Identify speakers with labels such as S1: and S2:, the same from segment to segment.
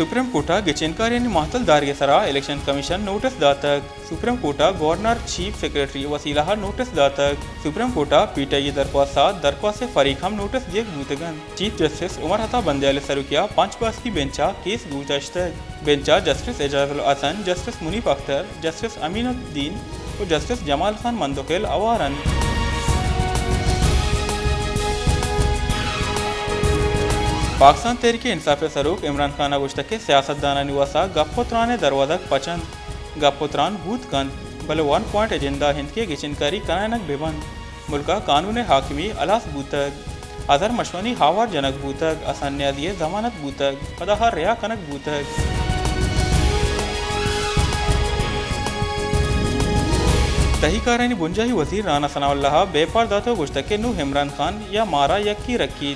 S1: supreme Carta गिचिनकारियांनी महतलदारगे सरा इलेक्शन कमीशन नोटिस दातक सुप्रीम कोर्टा गवर्नर चीफ सेक्रेटरी वसीला नोटिस दातक सुप्रीम कोर्टा पीटीआई दरख्वास्त फरीक हम नोटिस दिए बूतगन चीफ जस्टिस उमर हता बंदयाल सरुकिया 5 बास की बेंचा केस गुजश्तक बेंचा justice Ejazul Hasan justice Munib Akhtar justice Aminuddin और जस्टिस जमाल खान मंदोकेल अवारन पाकिस्तान तहरीक इंसाफ सरूक इमरान खान गुश्त के सियासतदाना निवासा गप्पोत्रान दरवाज़क पचंद गप्पोत्रान बूत कन बल 1 पॉइंट एजेंडा हिंद के गिचिनकारी कनानक बेबंद मुल्का कानून हाकिमी अलास बूतक अजहर मशवनी हावार जनक बूतक असन न्यादिये जमानत बूतक पदाहार रिया कनक बूतक तहीकारानी बुंजाही वजीर राना सनाउल्लाह बेपार दातो गुश्त के नू इमरान खान या मारा यक्की रखी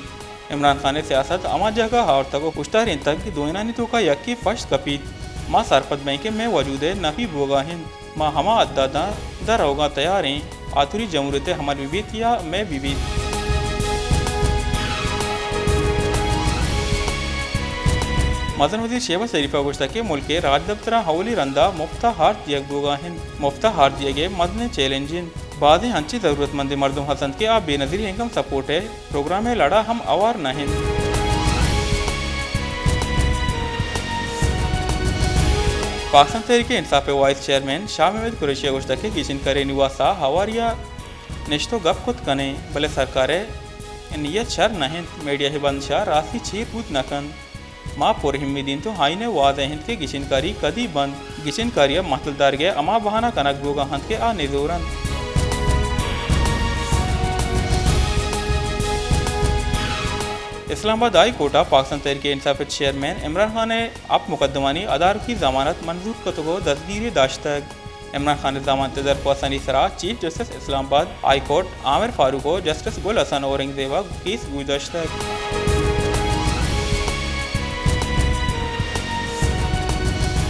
S1: इमरान खान सियासत अमा जगह हार तक पुश्तार इन तक दोनानी तो का यक्की फश कपीत माँ सरपत बैंक में वजूद नफी बोगा हिंद माँ हमा अद्दादा दर होगा तैयार हैं आतुरी जमहूरियत हमर विविध या मैं विविध मदन वजीर शेबा शरीफा गुश्ता के मुल्क के राज दफ्तरा हवली रंदा मुफ्ता हार दिया बोगा हिंद मुफ्ता हार दिए गए मदन चैलेंजिन बाद हंची ज़रूरतमंद मर्दों हसन के आप बेनज़ीर इनकम सपोर्ट है प्रोग्राम में लड़ा हम अवार नहीं पाकिस्तान तहरीक इंसाफ वाइस चेयरमैन शाह महमूद कुरैशी गुश्ता के किचन करे निवासा हवारिया निश्तो गप खुद कने भले सरकार नियत शर नहीं मीडिया ही बंदशाह राशि छीर पूत नकन माँ पुर हिम्मीदीन तो हाई ने वाद हिंद के गिचिनकारी कदी बंद गिचिनकारी महतलदार गए अमा बहाना कनक बोगा हंद के आ निजोरन इस्लामाबाद हाई कोर्टा पाकिस्तान तहरीक इंसाफ चेयरमैन इमरान खान ने आप मुकदमानी अदार की जमानत मंजूर कतगो दस्तगीरी दाश्तक इमरान खान जमानत दरख्वास्तनी सरा chief justice Islamabad high court Aamer फारूको जस्टिस गुल हसन औरंगजेबा केस गुजश्तक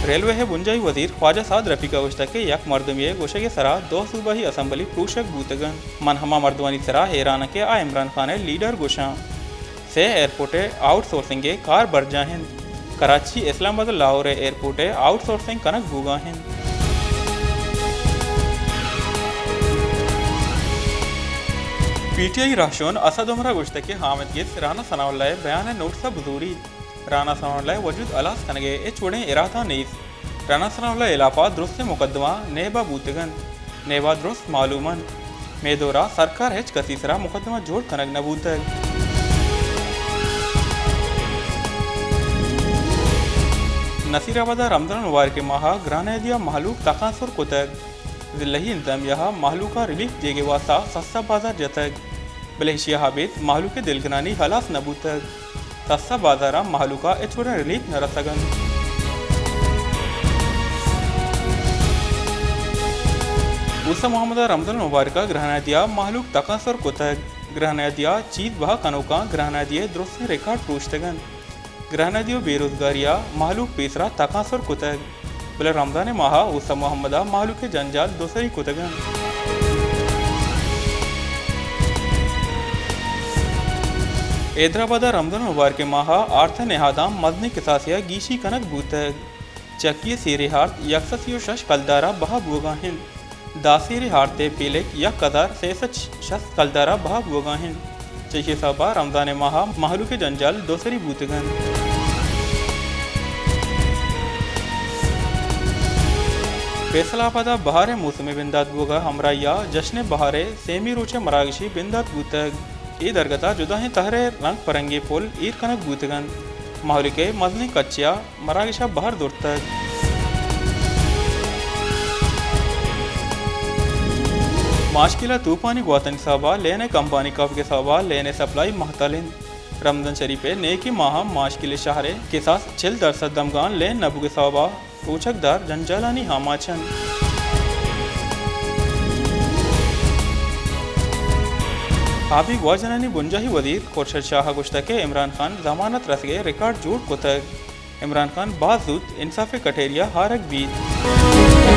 S1: रेलवे है बुंजाई वजीर ख्वाजा साद रफीका गुश्ता के यक मर्दमिये गोशे के सरा 2 सूबाही असम्बली प्रूशक बूतगन मनहमा मर्दवानी सरा हैरान के आ इमरान खान लीडर गोशा से एयरपोर्टे आउटसोर्सिंग कार बरजाहिन कराची इस्लामाबाद लाहौर एयरपोर्टे आउटसोर्सिंग कनक भूगाहिन पीटीआई राशोन असद उमरा गुश्त के हामिद गिस राना सनाउल्लाह बयान नोट बुजूरी राना सनाउल्लाह वजूद अलास कनगे ए छोड़े इरादा नीस राना सनाउल्लाह इलाफा दुरुस्त मुकदमा नेबा बूतगन नेबा दुरुस्त मालूमन मेदोरा सरकार हेच कसीसरा मुकदमा जोड़ कनक नबूतग नसीराबाद रमजान मुबारक माह ग्राने दिया महलूक तकासुर कुतक जिल्लही इंतजामिया महलूका रिलीफ देगे वास्ता सस्ता बाजार जतक बलेशिया हाबित महलूक दिलगनानी हलास नबूतक सस्ता बाजारा महलूका एचोड़ा रिलीफ न रसगन उसा मोहम्मद रमजान मुबारक ग्रहण दिया महलूक तकासुर कुतक ग्रहण दिया चीज बहा कनोका ग्रहण दिए दुरुस्त रिकॉर्ड पूछतगन ग्रहण दियो बेरोजगारिया महलूक पेसरा तकासुर कुतक बले रमजान माह उसा मोहम्मदा महलूक जंजाल दूसरी कुतगन हैदराबाद रमजान मुबारक माह आर्थ नेहादाम मदनी किसासिया गीशी कनक बूतक चकिए सेरे हार्त यकसियो शश कलदारा बहा बोगाहिन दासेरे हारते पेलेक यक कदार सेसच शश कलदारा बहा बोगाहिन चहिए सबा रमजान माह महलूक जंजाल दूसरी बूतगन फैसलाबाद बहारे मौसम बिंदात बोगा हमरा या जश्न बहारे सेमी रोचे मरागशी बिंदात बूतक ए दरगता जुदा है तहरे रंग परंगे फुल ईर कनक बूतगन माहौलिके मजनी कच्चिया मरागिशा बहर दूर तक माशकिला तूफानी गुआतन साबा लेने कंपनी कफ के साबा लेने सप्लाई महतलिन रमजान शरीफे नेकी माह माशकिले शहरे के साथ छिल दरसद दमगान लेन नबू के साबा रोचकदार जंजालानी हामाचन आबी गुआजनानी बुंजाही वजीर खुर्शद शाह गुश्ता के इमरान खान जमानत रसगे रिकॉर्ड जोड़ कुतक इमरान खान बाजूद इंसाफ कटेरिया हारक बीत